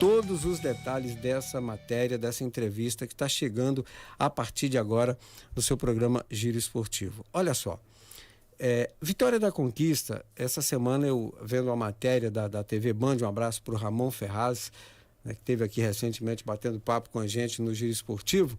todos os detalhes dessa matéria, dessa entrevista que está chegando a partir de agora no seu programa Giro Esportivo. Olha só, Vitória da Conquista, essa semana eu vendo a matéria da TV Band, um abraço para o Ramon Ferraz, né, que esteve aqui recentemente batendo papo com a gente no Giro Esportivo,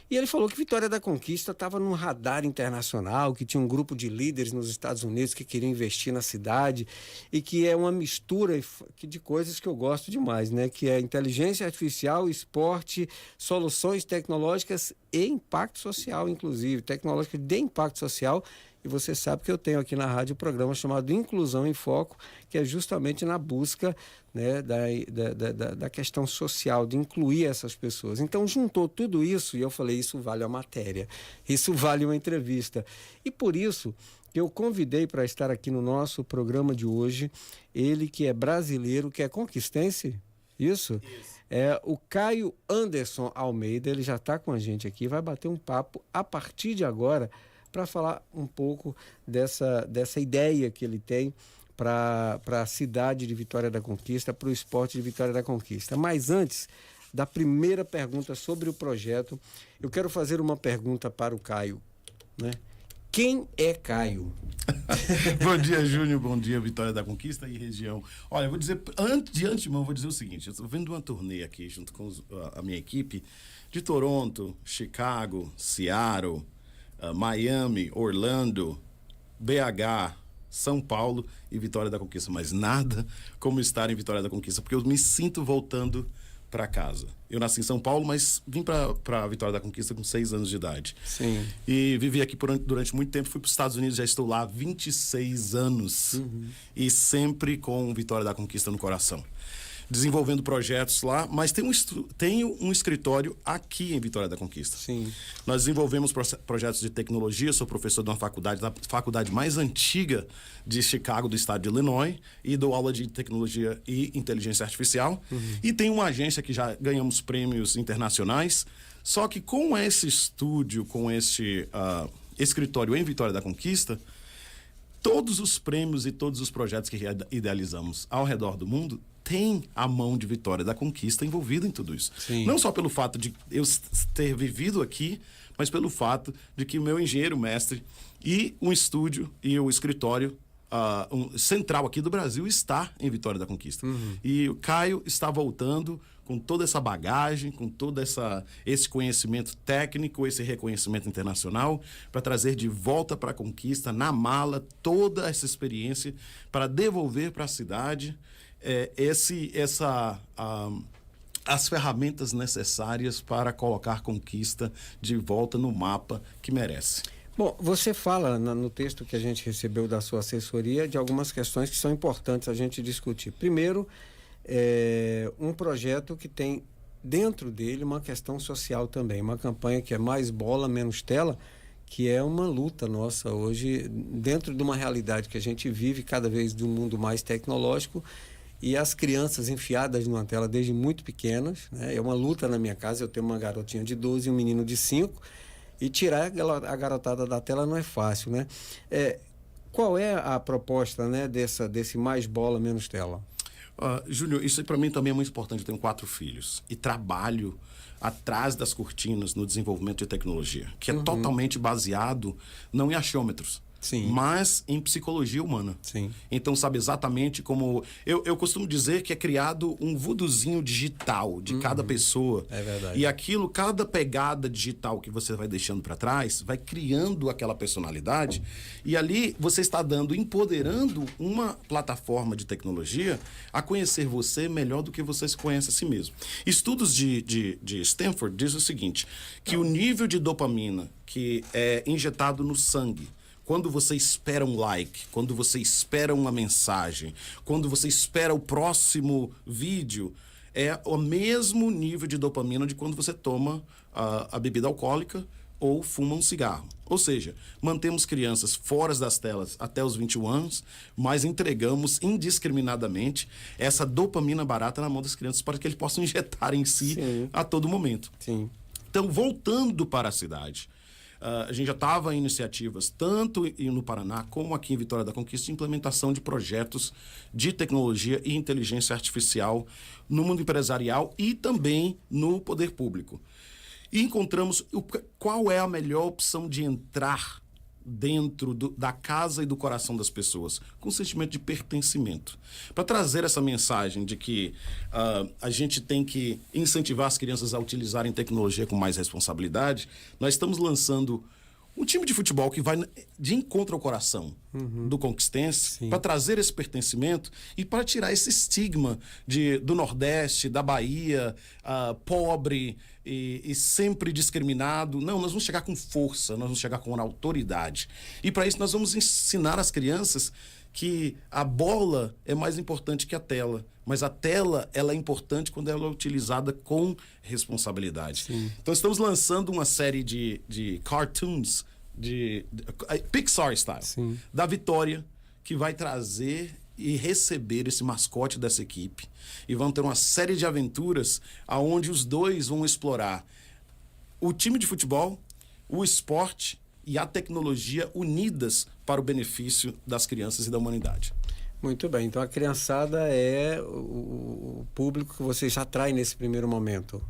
e ele falou que Vitória da Conquista estava num radar internacional, que tinha um grupo de líderes nos Estados Unidos que queriam investir na cidade e que é uma mistura de coisas que eu gosto demais, né? Que é inteligência artificial, esporte, soluções tecnológicas e impacto social, inclusive, tecnológica de impacto social. E você sabe que eu tenho aqui na rádio um programa chamado Inclusão em Foco, que é justamente na busca, né, da questão social, de incluir essas pessoas. Então, juntou tudo isso e eu falei, isso vale a matéria, isso vale uma entrevista. E por isso que eu convidei para estar aqui no nosso programa de hoje, ele que é brasileiro, que é conquistense, isso? É o Caio Anderson Almeida, ele já está com a gente aqui, vai bater um papo a partir de agora, para falar um pouco dessa ideia que ele tem para a cidade de Vitória da Conquista, para o esporte de Vitória da Conquista. Mas antes da primeira pergunta sobre o projeto, eu quero fazer uma pergunta para o Caio, né? Quem é Caio? Bom dia, Júnior. Bom dia, Vitória da Conquista e região. Olha, eu vou dizer, de antemão, vou dizer o seguinte. Eu estou vendo uma turnê aqui junto com a minha equipe de Toronto, Chicago, Seattle, Miami, Orlando, BH, São Paulo e Vitória da Conquista. Mas nada como estar em Vitória da Conquista, porque eu me sinto voltando para casa. Eu nasci em São Paulo, mas vim para Vitória da Conquista com 6 anos de idade. Sim. E vivi aqui durante muito tempo. Fui para os Estados Unidos, já estou lá há 26 anos. Uhum. E sempre com Vitória da Conquista no coração. Desenvolvendo projetos lá, mas tenho um escritório aqui em Vitória da Conquista. Sim. Nós desenvolvemos projetos de tecnologia, sou professor de uma faculdade, da faculdade mais antiga de Chicago, do estado de Illinois, e dou aula de tecnologia e inteligência artificial. Uhum. E tenho uma agência que já ganhamos prêmios internacionais, só que com esse estúdio, com esse escritório em Vitória da Conquista, todos os prêmios e todos os projetos que idealizamos ao redor do mundo tem a mão de Vitória da Conquista envolvida em tudo isso. Sim. Não só pelo fato de eu ter vivido aqui, mas pelo fato de que o meu engenheiro mestre e um estúdio e o escritório central aqui do Brasil está em Vitória da Conquista. Uhum. E o Caio está voltando com toda essa bagagem, com todo esse conhecimento técnico, esse reconhecimento internacional, para trazer de volta para a Conquista, na mala, toda essa experiência, para devolver para a cidade as ferramentas necessárias para colocar Conquista de volta no mapa que merece. Bom, você fala no texto que a gente recebeu da sua assessoria de algumas questões que são importantes a gente discutir. Primeiro, um projeto que tem dentro dele uma questão social também, uma campanha que é Mais Bola, Menos Tela, que é uma luta nossa hoje, dentro de uma realidade que a gente vive cada vez de um mundo mais tecnológico, e as crianças enfiadas numa tela desde muito pequenas, né? É uma luta na minha casa, eu tenho uma garotinha de 12 e um menino de 5, e tirar a garotada da tela não é fácil, né? Qual é a proposta, né, desse Mais Bola, Menos Tela? Júnior, isso para mim também é muito importante. Eu tenho 4 filhos e trabalho atrás das cortinas no desenvolvimento de tecnologia, que é totalmente baseado não em achômetros, sim, mas em psicologia humana. Sim. Então, sabe exatamente como... Eu costumo dizer que é criado um voodoozinho digital de cada pessoa. É verdade. E aquilo, cada pegada digital que você vai deixando para trás, vai criando aquela personalidade. E ali você está empoderando uma plataforma de tecnologia a conhecer você melhor do que você se conhece a si mesmo. Estudos de Stanford dizem o seguinte, que o nível de dopamina que é injetado no sangue quando você espera um like, quando você espera uma mensagem, quando você espera o próximo vídeo, é o mesmo nível de dopamina de quando você toma a bebida alcoólica ou fuma um cigarro. Ou seja, mantemos crianças fora das telas até os 21 anos, mas entregamos indiscriminadamente essa dopamina barata na mão das crianças para que eles possam injetar em si, sim, a todo momento. Sim. Então, voltando para a cidade, a gente já estava em iniciativas, tanto no Paraná como aqui em Vitória da Conquista, de implementação de projetos de tecnologia e inteligência artificial no mundo empresarial e também no poder público. E encontramos qual é a melhor opção de entrar dentro da casa e do coração das pessoas, com um sentimento de pertencimento. Para trazer essa mensagem de que a gente tem que incentivar as crianças a utilizarem tecnologia com mais responsabilidade, nós estamos lançando um time de futebol que vai de encontro ao coração do conquistense, para trazer esse pertencimento e para tirar esse estigma do Nordeste, da Bahia, pobre e sempre discriminado. Não, nós vamos chegar com força, nós vamos chegar com autoridade. E para isso nós vamos ensinar às crianças que a bola é mais importante que a tela. Mas a tela, ela é importante quando ela é utilizada com responsabilidade. Sim. Então, estamos lançando uma série de cartoons, de Pixar Style, sim, da Vitória, que vai trazer e receber esse mascote dessa equipe. E vão ter uma série de aventuras onde os dois vão explorar o time de futebol, o esporte e a tecnologia unidas para o benefício das crianças e da humanidade. Muito bem, então a criançada é o público que vocês atraem nesse primeiro momento,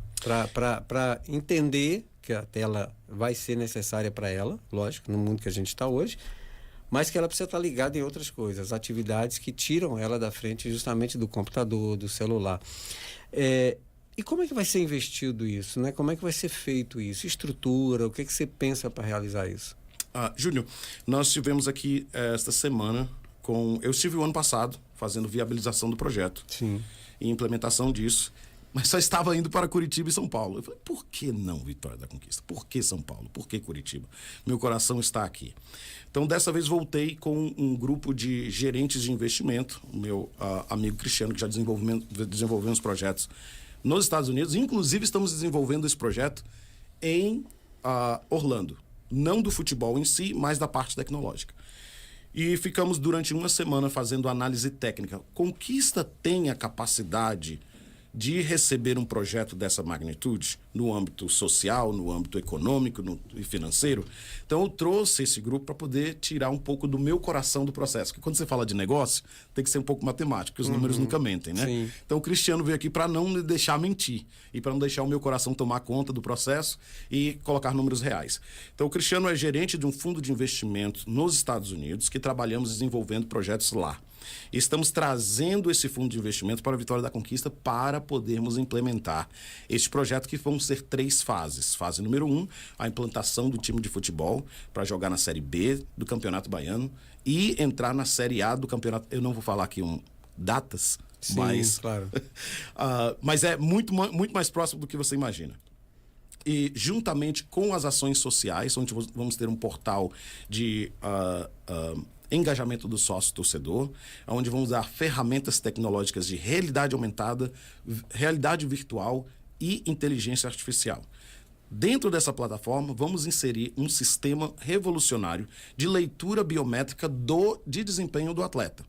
para entender que a tela vai ser necessária para ela, lógico, no mundo que a gente está hoje, mas que ela precisa estar ligada em outras coisas, atividades que tiram ela da frente justamente do computador, do celular. E como é que vai ser investido isso, né? Como é que vai ser feito isso? Estrutura, o que você pensa para realizar isso? Júnior, nós tivemos aqui esta semana eu estive o ano passado fazendo viabilização do projeto. Sim. E implementação disso, mas só estava indo para Curitiba e São Paulo. Eu falei, por que não Vitória da Conquista? Por que São Paulo? Por que Curitiba? Meu coração está aqui. Então, dessa vez, voltei com um grupo de gerentes de investimento, o meu amigo Cristiano, que já desenvolveu uns projetos nos Estados Unidos. Inclusive, estamos desenvolvendo esse projeto em Orlando. Não do futebol em si, mas da parte tecnológica. E ficamos durante uma semana fazendo análise técnica. Conquista tem a capacidade de receber um projeto dessa magnitude no âmbito social, no âmbito econômico e financeiro. Então, eu trouxe esse grupo para poder tirar um pouco do meu coração do processo. Porque quando você fala de negócio, tem que ser um pouco matemático, porque os números nunca mentem, né? Sim. Então, o Cristiano veio aqui para não me deixar mentir e para não deixar o meu coração tomar conta do processo e colocar números reais. Então, o Cristiano é gerente de um fundo de investimento nos Estados Unidos que trabalhamos desenvolvendo projetos lá. E estamos trazendo esse fundo de investimento para a Vitória da Conquista para podermos implementar este projeto, que vão ser 3 fases. Fase número 1, a implantação do time de futebol para jogar na Série B do Campeonato Baiano e entrar na Série A do Campeonato. Eu não vou falar aqui datas, sim, mas, claro. Mas é muito mais próximo do que você imagina. E juntamente com as ações sociais, onde vamos ter um portal de engajamento do sócio-torcedor, onde vamos dar ferramentas tecnológicas de realidade aumentada, realidade virtual e inteligência artificial. Dentro dessa plataforma, vamos inserir um sistema revolucionário de leitura biométrica de desempenho do atleta.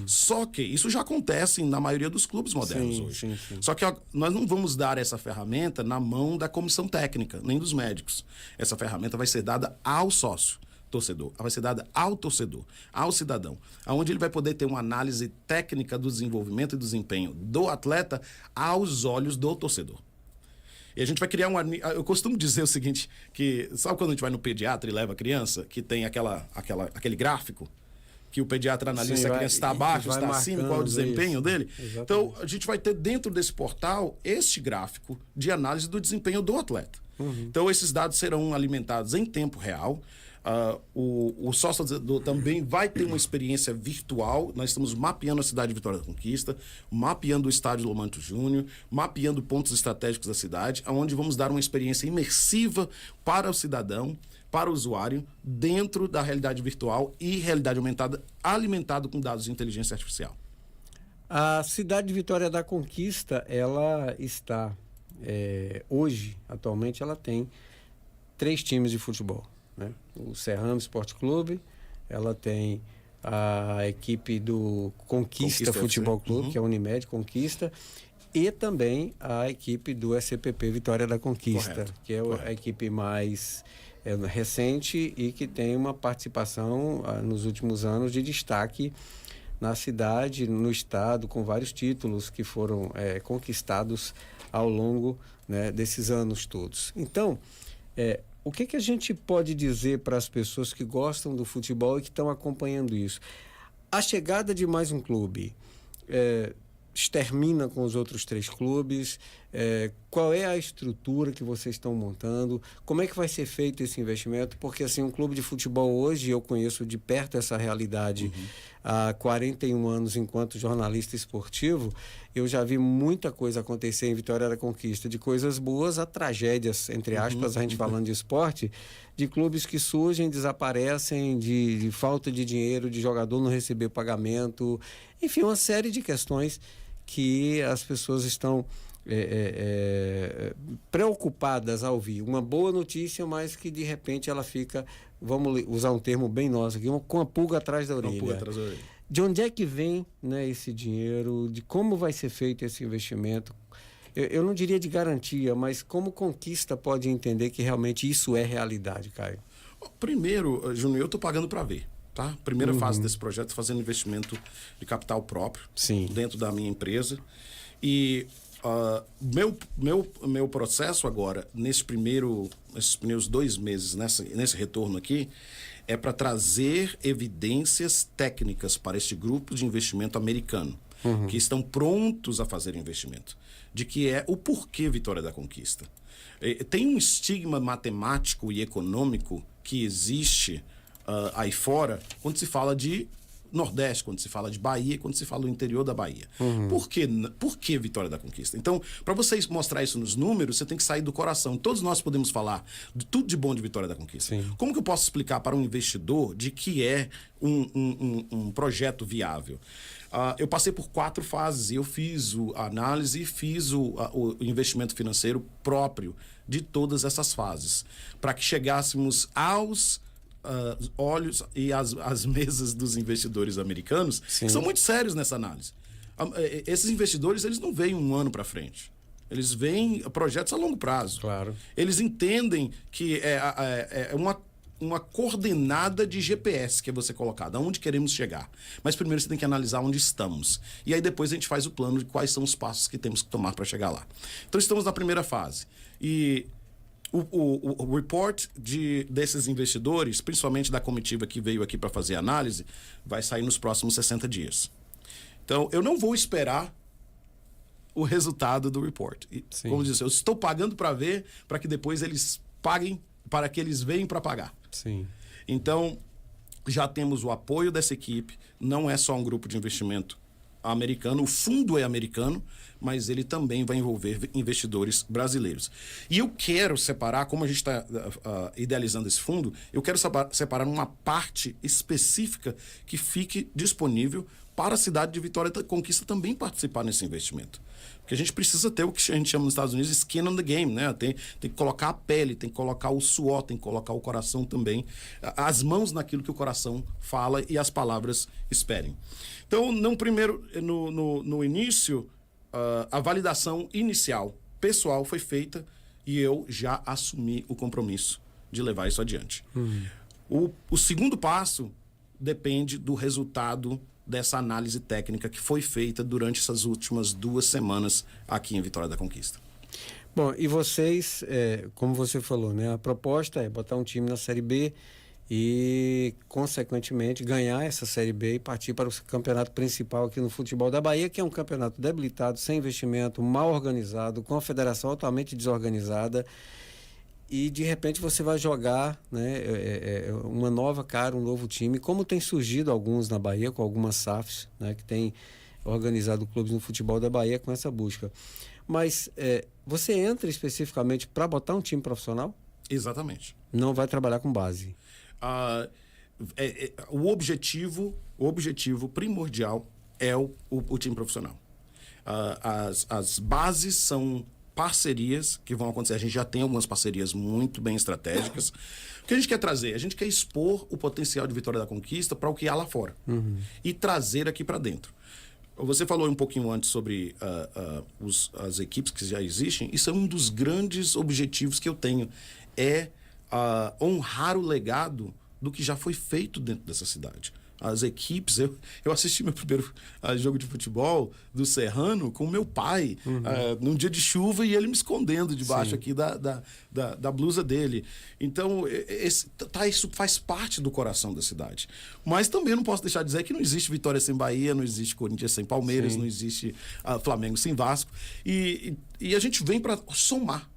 Só que isso já acontece na maioria dos clubes modernos hoje. Sim. Só que nós não vamos dar essa ferramenta na mão da comissão técnica, nem dos médicos. Essa ferramenta vai ser dada ao sócio torcedor, vai ser dada ao torcedor, ao cidadão, onde ele vai poder ter uma análise técnica do desenvolvimento e do desempenho do atleta aos olhos do torcedor. E a gente vai criar eu costumo dizer o seguinte, que sabe quando a gente vai no pediatra e leva a criança, que tem aquele gráfico, que o pediatra analisa se a criança está abaixo, está acima, qual é o desempenho dele? Exatamente. Então, a gente vai ter dentro desse portal este gráfico de análise do desempenho do atleta. Então, esses dados serão alimentados em tempo real. O sócio também vai ter uma experiência virtual. Nós estamos mapeando a cidade de Vitória da Conquista, mapeando o estádio Lomanto Júnior, mapeando pontos estratégicos da cidade, onde vamos dar uma experiência imersiva para o cidadão, para o usuário, dentro da realidade virtual e realidade aumentada, alimentado com dados de inteligência artificial. A cidade de Vitória da Conquista, ela está, hoje, atualmente, ela tem 3 times de futebol. Né? O Serrano Esporte Clube, ela tem a equipe do Conquista Futebol Clube, que é a Unimed Conquista, e também a equipe do SCPP Vitória da Conquista, que é a equipe mais recente e que tem uma participação nos últimos anos de destaque na cidade, no estado, com vários títulos que foram conquistados ao longo, né, desses anos todos. Então, o que a gente pode dizer para as pessoas que gostam do futebol e que estão acompanhando isso? A chegada de mais um clube extermina com os outros 3 clubes? Qual é a estrutura que vocês estão montando? Como é que vai ser feito esse investimento? Porque assim, um clube de futebol hoje, eu conheço de perto essa realidade há 41 anos enquanto jornalista esportivo, eu já vi muita coisa acontecer em Vitória da Conquista, de coisas boas a tragédias, entre aspas, a gente falando de esporte, de clubes que surgem, desaparecem, de falta de dinheiro, de jogador não receber pagamento, enfim, uma série de questões que as pessoas estão preocupadas ao ouvir. Uma boa notícia, mas que de repente ela fica, vamos usar um termo bem nosso aqui, com a pulga atrás da orelha. De onde é que vem, né, esse dinheiro? De como vai ser feito esse investimento? Eu não diria de garantia, mas como Conquista pode entender que realmente isso é realidade, Caio? Primeiro, Júnior, eu estou pagando para ver. Tá? Primeira fase desse projeto, fazendo investimento de capital próprio. Sim. Dentro da minha empresa. E meu processo agora, nesses primeiros 2 meses, nesse retorno aqui, é para trazer evidências técnicas para este grupo de investimento americano, que estão prontos a fazer investimento, de que é o porquê Vitória da Conquista. Tem um estigma matemático e econômico que existe aí fora, quando se fala de Nordeste, quando se fala de Bahia, quando se fala do interior da Bahia. Por que Vitória da Conquista? Então, para vocês mostrar isso nos números, você tem que sair do coração. Todos nós podemos falar de tudo de bom de Vitória da Conquista. Sim. Como que eu posso explicar para um investidor de que é um projeto viável? Eu passei por 4 fases. Eu fiz a análise e fiz o investimento financeiro próprio de todas essas fases, para que chegássemos aos olhos e as mesas dos investidores americanos, que são muito sérios nessa análise. Esses investidores, eles não veem um ano para frente. Eles veem projetos a longo prazo. Claro. Eles entendem que é uma coordenada de GPS que é você colocada, aonde queremos chegar. Mas primeiro você tem que analisar onde estamos. E aí depois a gente faz o plano de quais são os passos que temos que tomar para chegar lá. Então estamos na primeira fase. E o report desses investidores, principalmente da comitiva que veio aqui para fazer a análise, vai sair nos próximos 60 dias. Então, eu não vou esperar o resultado do report. Como eu disse, eu estou pagando para ver, para que depois eles paguem, para que eles venham para pagar. Sim. Então, já temos o apoio dessa equipe, não é só um grupo de investimento americano, o fundo é americano, mas ele também vai envolver investidores brasileiros. E eu quero separar, como a gente está idealizando esse fundo, eu quero separar uma parte específica que fique disponível para a cidade de Vitória da Conquista também participar nesse investimento. Porque a gente precisa ter o que a gente chama nos Estados Unidos de skin on the game, né? Tem que colocar a pele, tem que colocar o suor, tem que colocar o coração também, as mãos naquilo que o coração fala e as palavras esperem. Então, no início, a validação inicial pessoal foi feita e eu já assumi o compromisso de levar isso adiante. O segundo passo depende do resultado dessa análise técnica que foi feita durante essas últimas 2 semanas aqui em Vitória da Conquista. Bom, e vocês, como você falou, né, a proposta é botar um time na Série B e, consequentemente, ganhar essa Série B e partir para o campeonato principal aqui no futebol da Bahia, que é um campeonato debilitado, sem investimento, mal organizado, com a federação totalmente desorganizada. E, de repente, você vai jogar, né, uma nova cara, um novo time, como tem surgido alguns na Bahia, com algumas SAFs, né, que tem organizado clubes no futebol da Bahia com essa busca. Mas você entra especificamente para botar um time profissional? Exatamente. Não vai trabalhar com base? O objetivo primordial é o time profissional. As bases são parcerias que vão acontecer. A gente já tem algumas parcerias muito bem estratégicas. O que a gente quer trazer? A gente quer expor o potencial de Vitória da Conquista para o que há lá fora. E trazer aqui para dentro. Você falou um pouquinho antes sobre as equipes que já existem. Isso é um dos grandes objetivos que eu tenho. É honrar o legado do que já foi feito dentro dessa cidade. As equipes, eu assisti meu primeiro jogo de futebol do Serrano com meu pai, num dia de chuva, e ele me escondendo debaixo aqui da blusa dele. Então, isso faz parte do coração da cidade. Mas também não posso deixar de dizer que não existe Vitória sem Bahia, não existe Corinthians sem Palmeiras, não existe Flamengo sem Vasco. E a gente vem para somar.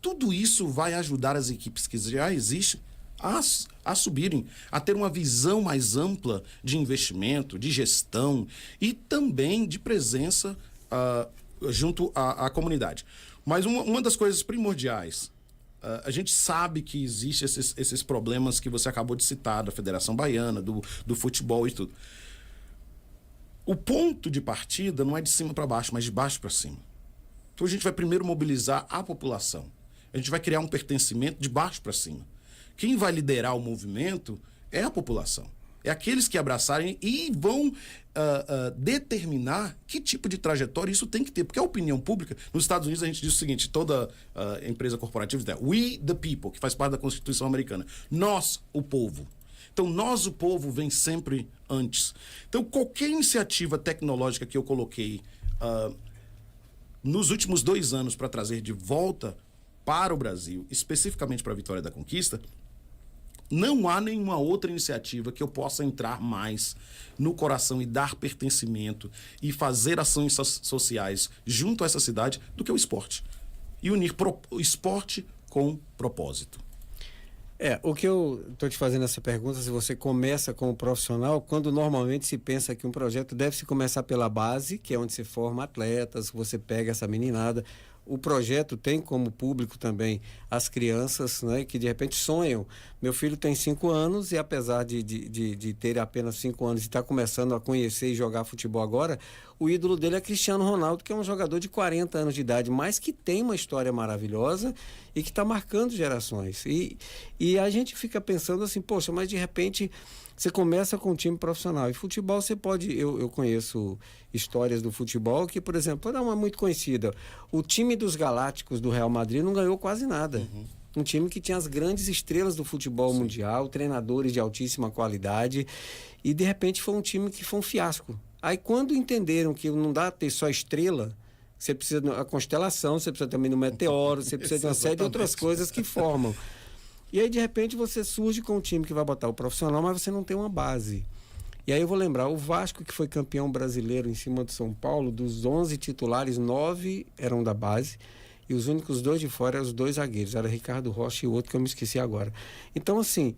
Tudo isso vai ajudar as equipes que já existem a subirem, a ter uma visão mais ampla de investimento, de gestão e também de presença junto à comunidade. Mas uma das coisas primordiais, a gente sabe que existem esses problemas que você acabou de citar, da Federação Baiana, do futebol e tudo. O ponto de partida não é de cima para baixo, mas de baixo para cima. Então a gente vai primeiro mobilizar a população. A gente vai criar um pertencimento de baixo para cima. Quem vai liderar o movimento é a população. É aqueles que abraçarem e vão determinar que tipo de trajetória isso tem que ter. Porque a opinião pública, nos Estados Unidos a gente diz o seguinte, toda empresa corporativa diz, we the people, que faz parte da Constituição americana. Nós, o povo. Então, nós, o povo, vem sempre antes. Então, qualquer iniciativa tecnológica que eu coloquei nos últimos 2 anos para trazer de volta para o Brasil, especificamente para a Vitória da Conquista, não há nenhuma outra iniciativa que eu possa entrar mais no coração e dar pertencimento e fazer ações sociais junto a essa cidade do que o esporte. E unir o esporte com propósito. O que eu estou te fazendo essa pergunta, se você começa como profissional, quando normalmente se pensa que um projeto deve se começar pela base, que é onde se forma atletas, você pega essa meninada. O projeto tem como público também as crianças, né, que de repente sonham. Meu filho tem 5 anos e apesar de ter apenas 5 anos e estar começando a conhecer e jogar futebol agora, o ídolo dele é Cristiano Ronaldo, que é um jogador de 40 anos de idade, mas que tem uma história maravilhosa e que está marcando gerações. E a gente fica pensando assim, poxa, mas de repente você começa com um time profissional. E futebol você pode... Eu conheço histórias do futebol que, por exemplo, vou dar uma muito conhecida. O time dos Galácticos do Real Madrid não ganhou quase nada. Um time que tinha as grandes estrelas do futebol mundial, treinadores de altíssima qualidade. E, de repente, foi um time que foi um fiasco. Aí, quando entenderam que não dá ter só estrela, você precisa de uma constelação, você precisa também de um meteoro, você precisa de uma série de outras coisas que formam. E aí, de repente, você surge com um time que vai botar o profissional, mas você não tem uma base. E aí eu vou lembrar, o Vasco, que foi campeão brasileiro em cima do São Paulo, dos 11 titulares, 9 eram da base, e os únicos 2 de fora eram os 2 zagueiros, era Ricardo Rocha e o outro que eu me esqueci agora. Então, assim,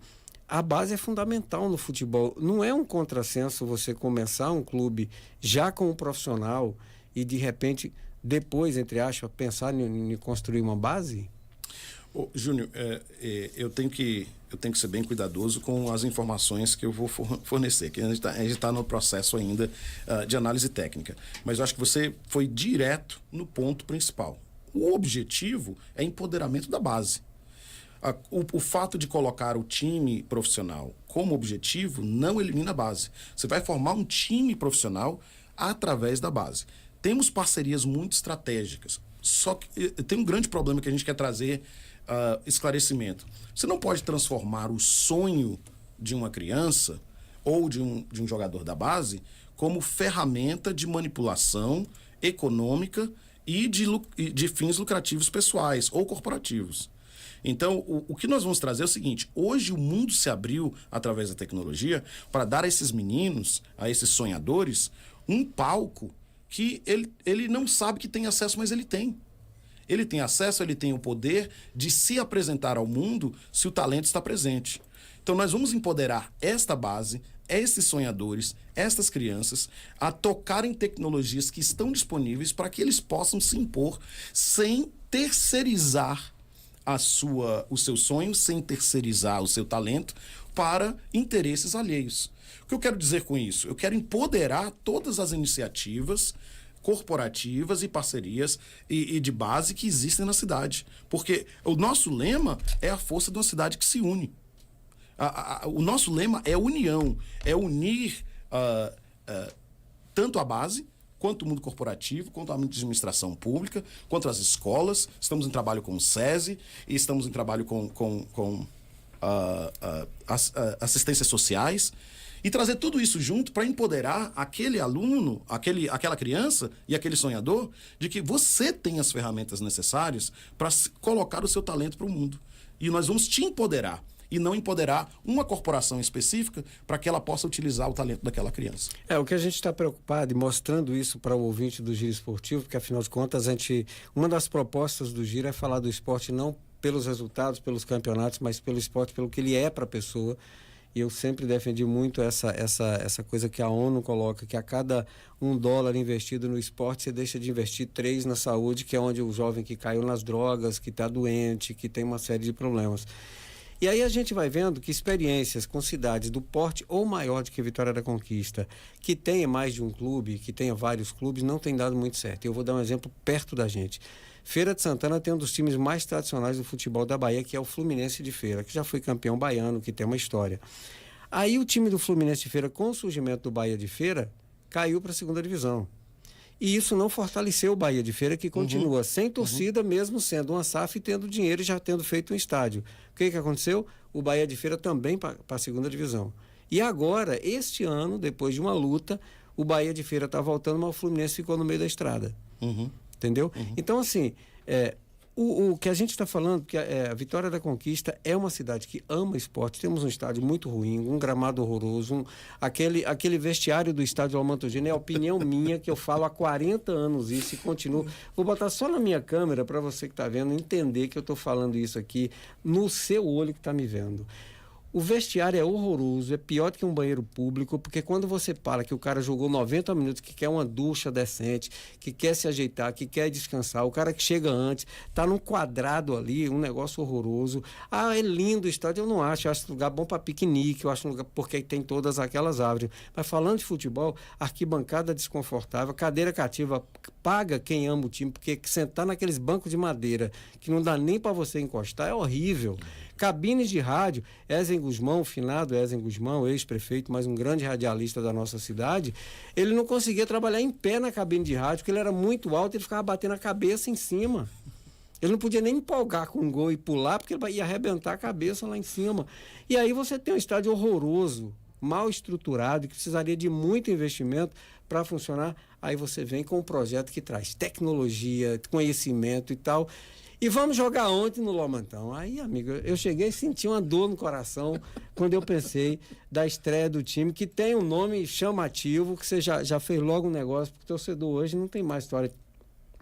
a base é fundamental no futebol. Não é um contrassenso você começar um clube já com um profissional e, de repente, depois, entre aspas, pensar em construir uma base? Júnior, eu tenho que ser bem cuidadoso com as informações que eu vou fornecer, que a gente está no processo ainda de análise técnica. Mas eu acho que você foi direto no ponto principal. O objetivo é empoderamento da base. O fato de colocar o time profissional como objetivo não elimina a base. Você vai formar um time profissional através da base. Temos parcerias muito estratégicas. Só que tem um grande problema que a gente quer trazer esclarecimento. Você não pode transformar o sonho de uma criança ou de um jogador da base como ferramenta de manipulação econômica e de fins lucrativos pessoais ou corporativos. Então, o que nós vamos trazer é o seguinte: hoje o mundo se abriu através da tecnologia para dar a esses meninos, a esses sonhadores, um palco que ele não sabe que tem acesso, mas ele tem. Ele tem acesso, ele tem o poder de se apresentar ao mundo se o talento está presente. Então, nós vamos empoderar esta base, esses sonhadores, estas crianças, a tocarem tecnologias que estão disponíveis para que eles possam se impor sem terceirizar o seu sonho, sem terceirizar o seu talento para interesses alheios. O que eu quero dizer com isso? Eu quero empoderar todas as iniciativas corporativas e parcerias e de base que existem na cidade. Porque o nosso lema é a força de uma cidade que se une. O nosso lema é união, é unir tanto a base quanto o mundo corporativo, quanto a administração pública, quanto as escolas. Estamos em trabalho com o SESI e estamos em trabalho com assistências sociais. E trazer tudo isso junto para empoderar aquele aluno, aquela criança e aquele sonhador de que você tem as ferramentas necessárias para colocar o seu talento para o mundo. E nós vamos te empoderar e não empoderar uma corporação específica para que ela possa utilizar o talento daquela criança. O que a gente está preocupado e mostrando isso para o ouvinte do Giro Esportivo, porque afinal de contas uma das propostas do Giro é falar do esporte não pelos resultados, pelos campeonatos, mas pelo esporte, pelo que ele é para a pessoa. E eu sempre defendi muito essa coisa que a ONU coloca, que a cada $1 investido no esporte, você deixa de investir 3 na saúde, que é onde o jovem que caiu nas drogas, que está doente, que tem uma série de problemas. E aí a gente vai vendo que experiências com cidades do porte ou maior do que Vitória da Conquista, que tenha mais de um clube, que tenha vários clubes, não tem dado muito certo. Eu vou dar um exemplo perto da gente. Feira de Santana tem um dos times mais tradicionais do futebol da Bahia, que é o Fluminense de Feira, que já foi campeão baiano, que tem uma história. Aí o time do Fluminense de Feira, com o surgimento do Bahia de Feira, caiu para a segunda divisão. E isso não fortaleceu o Bahia de Feira, que continua sem torcida, mesmo sendo uma SAF e tendo dinheiro e já tendo feito um estádio. O que aconteceu? O Bahia de Feira também para a segunda divisão. E agora, este ano, depois de uma luta, o Bahia de Feira está voltando, mas o Fluminense ficou no meio da estrada. Entendeu? Então, assim, o que a gente está falando, que a Vitória da Conquista é uma cidade que ama esporte. Temos um estádio muito ruim, um gramado horroroso, aquele vestiário do estádio Almanto Gênio é a opinião minha, que eu falo há 40 anos isso e continuo. Vou botar só na minha câmera para você que está vendo entender que eu estou falando isso aqui no seu olho que está me vendo. O vestiário é horroroso, é pior do que um banheiro público, porque quando você fala que o cara jogou 90 minutos, que quer uma ducha decente, que quer se ajeitar, que quer descansar, o cara que chega antes, tá num quadrado ali, um negócio horroroso. É lindo o estádio, eu acho lugar bom para piquenique, eu acho um lugar porque tem todas aquelas árvores. Mas falando de futebol, arquibancada desconfortável, cadeira cativa, paga quem ama o time, porque sentar naqueles bancos de madeira, que não dá nem para você encostar, é horrível. Cabines de rádio, Ezen Guzmão, finado Ezen Guzmão, ex-prefeito, mas um grande radialista da nossa cidade, ele não conseguia trabalhar em pé na cabine de rádio, porque ele era muito alto, ele ficava batendo a cabeça em cima. Ele não podia nem empolgar com um gol e pular, porque ele ia arrebentar a cabeça lá em cima. E aí você tem um estádio horroroso, mal estruturado, que precisaria de muito investimento para funcionar. Aí você vem com um projeto que traz tecnologia, conhecimento e tal. E vamos jogar ontem no Lomantão. Aí, amigo, eu cheguei e senti uma dor no coração quando eu pensei da estreia do time, que tem um nome chamativo, que você já fez logo um negócio, porque o torcedor hoje não tem mais história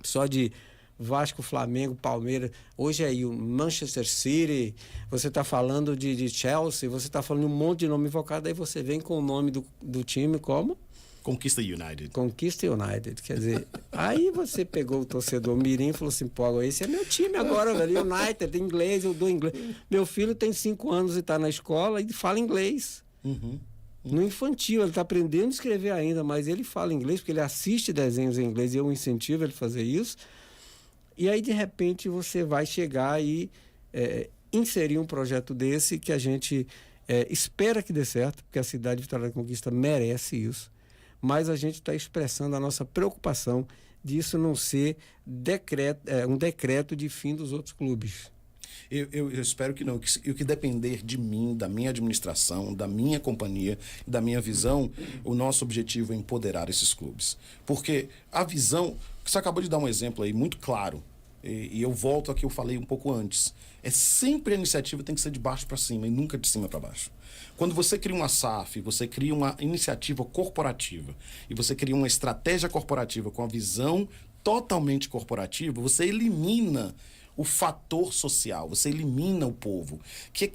só de Vasco, Flamengo, Palmeiras. Hoje é o Manchester City, você está falando de Chelsea, você está falando um monte de nome invocado, aí você vem com o nome do time como? Conquista United. Conquista United, quer dizer, aí você pegou o torcedor mirim e falou assim, pô, esse é meu time agora, velho, United, inglês, eu dou inglês. Meu filho tem 5 anos e está na escola e fala inglês. No infantil, ele está aprendendo a escrever ainda, mas ele fala inglês, porque ele assiste desenhos em inglês e eu incentivo ele a fazer isso. E aí, de repente, você vai chegar e inserir um projeto desse que a gente espera que dê certo, porque a cidade de Vitória da Conquista merece isso. Mas a gente está expressando a nossa preocupação disso não ser um decreto de fim dos outros clubes. Eu espero que não. O que depender de mim, da minha administração, da minha companhia, da minha visão, o nosso objetivo é empoderar esses clubes. Porque a visão... Você acabou de dar um exemplo aí muito claro. E eu volto aqui, eu falei um pouco antes. Sempre a iniciativa tem que ser de baixo para cima e nunca de cima para baixo. Quando você cria uma SAF, você cria uma iniciativa corporativa e você cria uma estratégia corporativa com a visão totalmente corporativa, você elimina o fator social, você elimina o povo. Que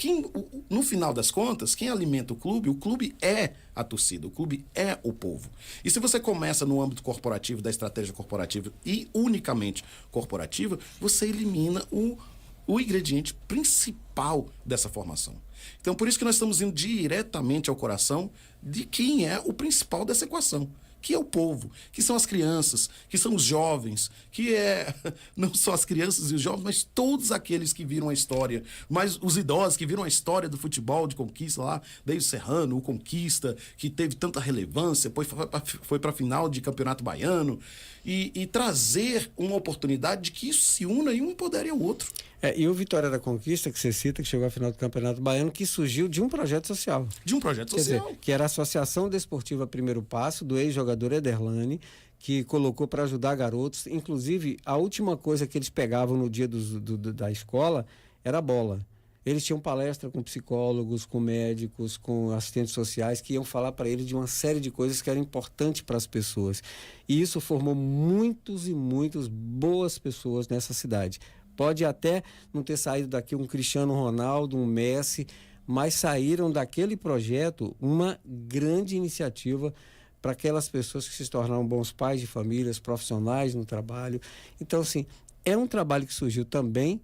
no final das contas, quem alimenta o clube é a torcida, o clube é o povo. E se você começa no âmbito corporativo, da estratégia corporativa e unicamente corporativa, você elimina o ingrediente principal dessa formação. Então, por isso que nós estamos indo diretamente ao coração de quem é o principal dessa equação, que é o povo, que são as crianças, que são os jovens, que é não só as crianças e os jovens, mas todos aqueles que viram a história, mas os idosos que viram a história do futebol de Conquista lá, desde o Serrano, o Conquista, que teve tanta relevância, depois foi para a final de Campeonato Baiano, e trazer uma oportunidade de que isso se una e um empodere o outro. E o Vitória da Conquista, que você cita, que chegou à final do Campeonato Baiano, que surgiu de um projeto social. De um projeto social. Quer dizer, que era a Associação Desportiva Primeiro Passo, do ex-jogador Ederlane, que colocou para ajudar garotos. Inclusive, a última coisa que eles pegavam no dia da escola era a bola. Eles tinham palestra com psicólogos, com médicos, com assistentes sociais, que iam falar para eles de uma série de coisas que eram importantes para as pessoas. E isso formou muitos e muitas boas pessoas nessa cidade. Pode até não ter saído daqui um Cristiano Ronaldo, um Messi, mas saíram daquele projeto uma grande iniciativa para aquelas pessoas que se tornaram bons pais de famílias, profissionais no trabalho. Então, assim, é um trabalho que surgiu também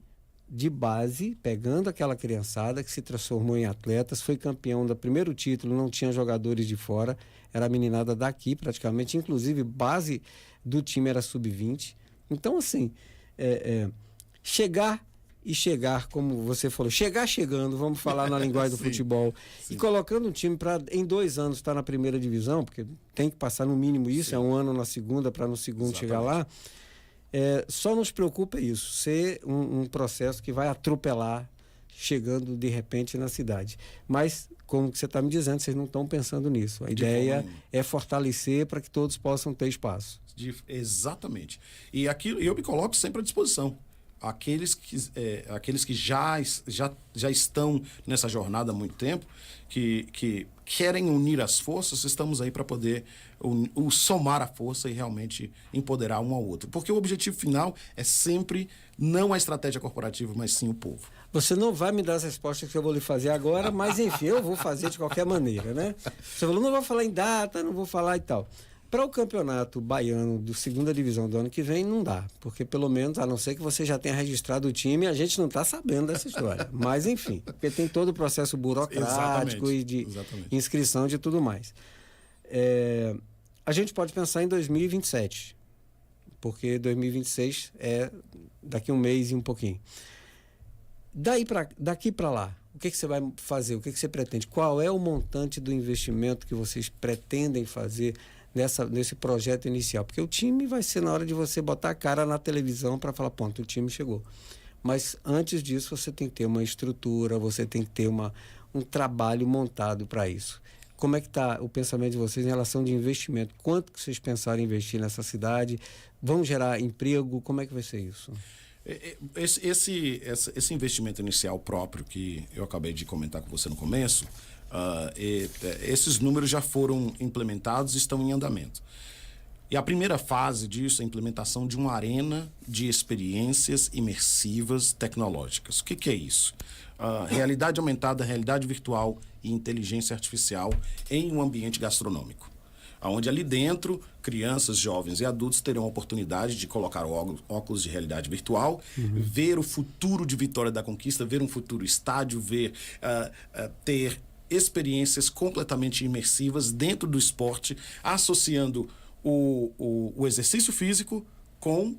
de base, pegando aquela criançada que se transformou em atletas, foi campeão do primeiro título, não tinha jogadores de fora, era a meninada daqui praticamente, inclusive base do time era sub-20. Então, assim, chegar, como você falou, chegando, vamos falar na linguagem do futebol, sim. E colocando um time para em 2 anos estar na primeira divisão, porque tem que passar no mínimo isso, sim. É um ano na segunda para no segundo chegar lá. Só nos preocupa isso, ser um processo que vai atropelar, chegando de repente na cidade. Mas, como você está me dizendo, vocês não estão pensando nisso. A ideia é fortalecer para que todos possam ter espaço. Exatamente. E aqui eu me coloco sempre à disposição. Aqueles que já estão nessa jornada há muito tempo, que querem unir as forças, estamos aí para poder somar a força e realmente empoderar um ao outro. Porque o objetivo final é sempre não a estratégia corporativa, mas sim o povo. Você não vai me dar as respostas que eu vou lhe fazer agora, mas enfim, eu vou fazer de qualquer maneira, né? Você falou, não vou falar em data, não vou falar e tal. Para o campeonato baiano do segunda divisão do ano que vem, não dá. Porque pelo menos, a não ser que você já tenha registrado o time, a gente não está sabendo dessa história. Mas enfim, porque tem todo o processo burocrático e de inscrição de tudo mais. A gente pode pensar em 2027, porque 2026 é daqui um mês e um pouquinho. Daqui para lá, o que você vai fazer? O que você pretende? Qual é o montante do investimento que vocês pretendem fazer nesse projeto inicial? Porque o time vai ser na hora de você botar a cara na televisão para falar, ponto, o time chegou. Mas antes disso, você tem que ter uma estrutura, você tem que ter um trabalho montado para isso. Como é que está o pensamento de vocês em relação de investimento? Quanto que vocês pensaram em investir nessa cidade? Vão gerar emprego? Como é que vai ser isso? Esse investimento inicial próprio que eu acabei de comentar com você no começo, esses números já foram implementados e estão em andamento. E a primeira fase disso é a implementação de uma arena de experiências imersivas tecnológicas. O que é isso? Realidade aumentada, realidade virtual e inteligência artificial em um ambiente gastronômico, onde ali dentro, crianças, jovens e adultos terão a oportunidade de colocar óculos de realidade virtual, ver o futuro de Vitória da Conquista, ver um futuro estádio, ter experiências completamente imersivas dentro do esporte, associando o exercício físico com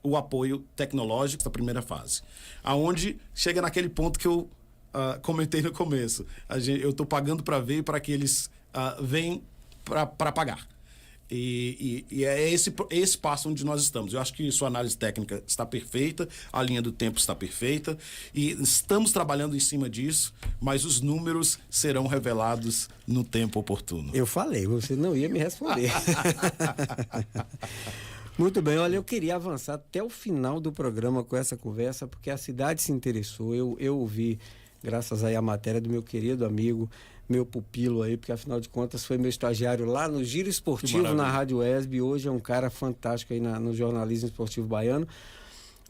o apoio tecnológico da primeira fase. Aonde chega naquele ponto que eu comentei no começo. Eu estou pagando para ver e para que eles venham para pagar. E é esse passo onde nós estamos. Eu acho que sua análise técnica está perfeita, a linha do tempo está perfeita, e estamos trabalhando em cima disso, mas os números serão revelados no tempo oportuno. Eu falei, você não ia me responder. Muito bem, olha, eu queria avançar até o final do programa com essa conversa, porque a cidade se interessou. Eu ouvi, graças aí à matéria do meu querido amigo, meu pupilo aí, porque afinal de contas foi meu estagiário lá no Giro Esportivo na Rádio UESB, hoje é um cara fantástico aí no jornalismo esportivo baiano.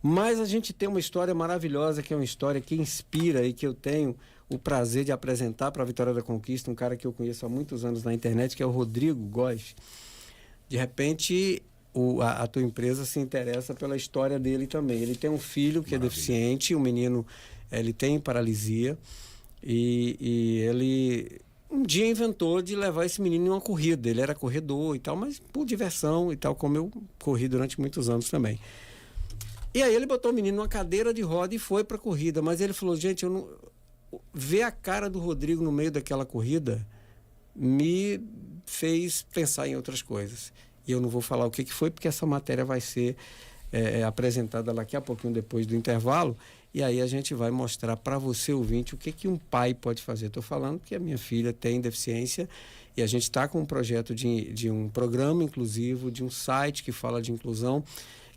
Mas a gente tem uma história maravilhosa, que é uma história que inspira e que eu tenho o prazer de apresentar para a Vitória da Conquista, um cara que eu conheço há muitos anos na internet, que é o Rodrigo Góes. De repente, a tua empresa se interessa pela história dele também. Ele tem um filho que é deficiente, o menino ele tem paralisia, e ele um dia inventou de levar esse menino em uma corrida. Ele era corredor e tal, mas por diversão e tal, como eu corri durante muitos anos também. E aí ele botou o menino numa cadeira de roda e foi para a corrida. Mas ele falou, gente, eu não... ver a cara do Rodrigo no meio daquela corrida me fez pensar em outras coisas. E eu não vou falar o que foi, porque essa matéria vai ser apresentada daqui a pouquinho depois do intervalo. E aí a gente vai mostrar para você, ouvinte, o que um pai pode fazer. Estou falando que a minha filha tem deficiência e a gente está com um projeto de um programa inclusivo, de um site que fala de inclusão,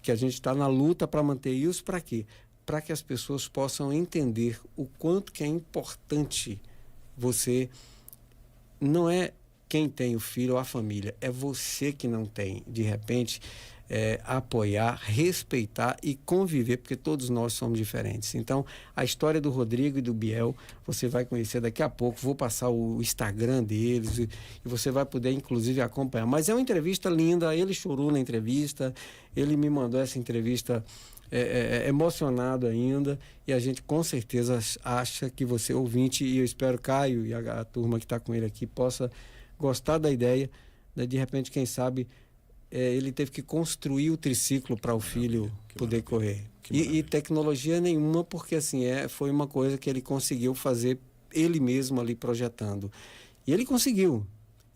que a gente está na luta para manter isso. Para quê? Para que as pessoas possam entender o quanto que é importante você... Não é quem tem o filho ou a família, é você que não tem. De repente, apoiar, respeitar e conviver, porque todos nós somos diferentes. Então, a história do Rodrigo e do Biel, você vai conhecer daqui a pouco. Vou passar o Instagram deles e você vai poder, inclusive, acompanhar. Mas é uma entrevista linda, ele chorou na entrevista, ele me mandou essa entrevista emocionado ainda, e a gente com certeza acha que você, ouvinte, e eu espero Caio e a turma que está com ele aqui possa gostar da ideia, né? De repente, quem sabe, ele teve que construir o triciclo para o filho poder correr. E tecnologia nenhuma, porque assim, foi uma coisa que ele conseguiu fazer ele mesmo ali projetando. E ele conseguiu.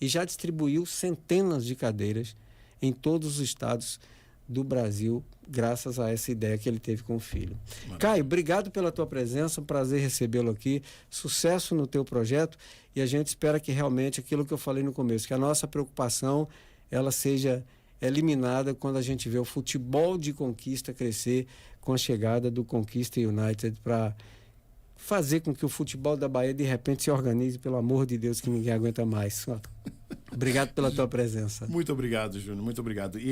E já distribuiu centenas de cadeiras em todos os estados do Brasil, graças a essa ideia que ele teve com o filho. Maravilha. Caio, obrigado pela tua presença, um prazer recebê-lo aqui, sucesso no teu projeto, e a gente espera que realmente aquilo que eu falei no começo, que a nossa preocupação ela seja eliminada quando a gente vê o futebol de Conquista crescer com a chegada do Conquista United, para fazer com que o futebol da Bahia de repente se organize, pelo amor de Deus, que ninguém aguenta mais. Obrigado pela tua presença. Muito obrigado, Júnior, muito obrigado. E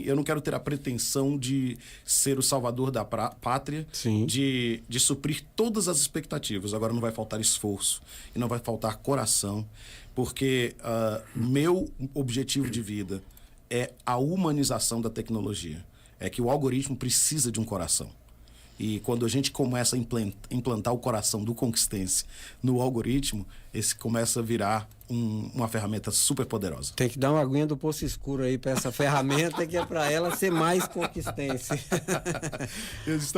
eu não quero ter a pretensão de ser o salvador da pátria, de suprir todas as expectativas. Agora não vai faltar esforço e não vai faltar coração, porque meu objetivo de vida é a humanização da tecnologia. É que o algoritmo precisa de um coração. E quando a gente começa a implantar o coração do conquistense no algoritmo, esse começa a virar uma ferramenta super poderosa. Tem que dar uma aguinha do Poço Escuro aí para essa ferramenta, que é para ela ser mais conquistense. Eles estão